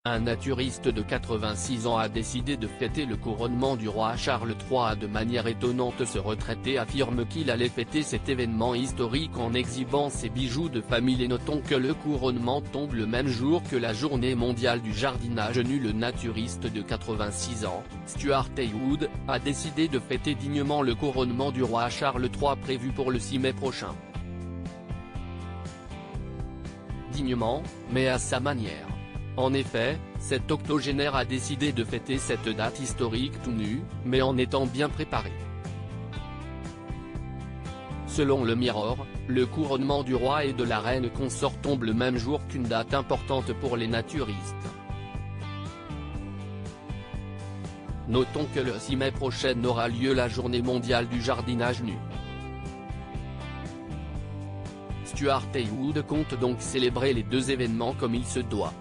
Un naturiste de 86 ans a décidé de fêter le couronnement du roi Charles III de manière étonnante. Ce retraité affirme qu'il allait fêter cet événement historique en exhibant ses bijoux de famille. Et notons que le couronnement tombe le même jour que la journée mondiale du jardinage nu. Le naturiste de 86 ans, Stuart Haywood, a décidé de fêter dignement le couronnement du roi Charles III prévu pour le 6 mai prochain. Dignement, mais à sa manière. En effet, cet octogénaire a décidé de fêter cette date historique tout nu, mais en étant bien préparé. Selon le Mirror, le couronnement du roi et de la reine consort tombe le même jour qu'une date importante pour les naturistes. Notons que le 6 mai prochain aura lieu la journée mondiale du jardinage nu. Stuart Haywood compte donc célébrer les deux événements comme il se doit.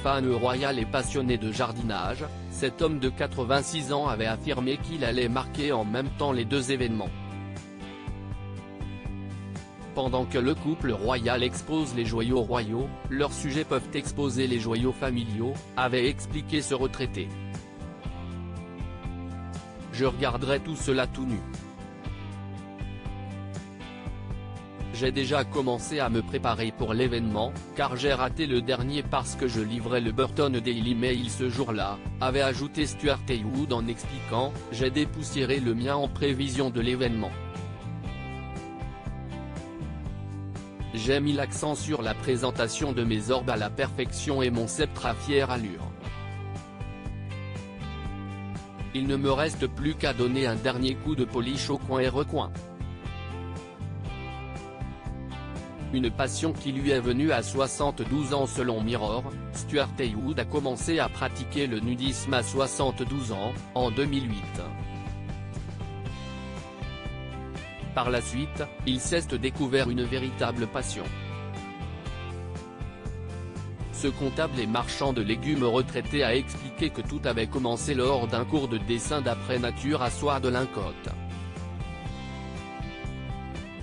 Fan royal et passionné de jardinage, cet homme de 86 ans avait affirmé qu'il allait marquer en même temps les deux événements. Pendant que le couple royal expose les joyaux royaux, leurs sujets peuvent exposer les joyaux familiaux, avait expliqué ce retraité. Je regarderai tout cela tout nu. J'ai déjà commencé à me préparer pour l'événement, car j'ai raté le dernier parce que je livrais le Burton Daily Mail ce jour-là, avait ajouté Stuart Haywood en expliquant « J'ai dépoussiéré le mien en prévision de l'événement. J'ai mis l'accent sur la présentation de mes orbes à la perfection et mon sceptre à fière allure. Il ne me reste plus qu'à donner un dernier coup de polish au coin et recoin. » Une passion qui lui est venue à 72 ans. Selon Mirror, Stuart Haywood a commencé à pratiquer le nudisme à 72 ans, en 2008. Par la suite, il s'est découvert une véritable passion. Ce comptable et marchand de légumes retraité a expliqué que tout avait commencé lors d'un cours de dessin d'après nature à Soir de Lincotte.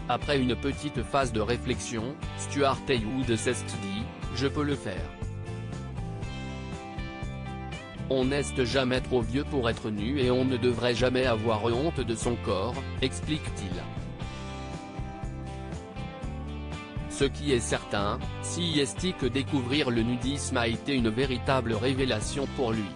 Après une petite phase de réflexion, Stuart Haywood s'est dit « Je peux le faire. On n'est jamais trop vieux pour être nu et on ne devrait jamais avoir honte de son corps », explique-t-il. Ce qui est certain, c'est que découvrir le nudisme a été une véritable révélation pour lui.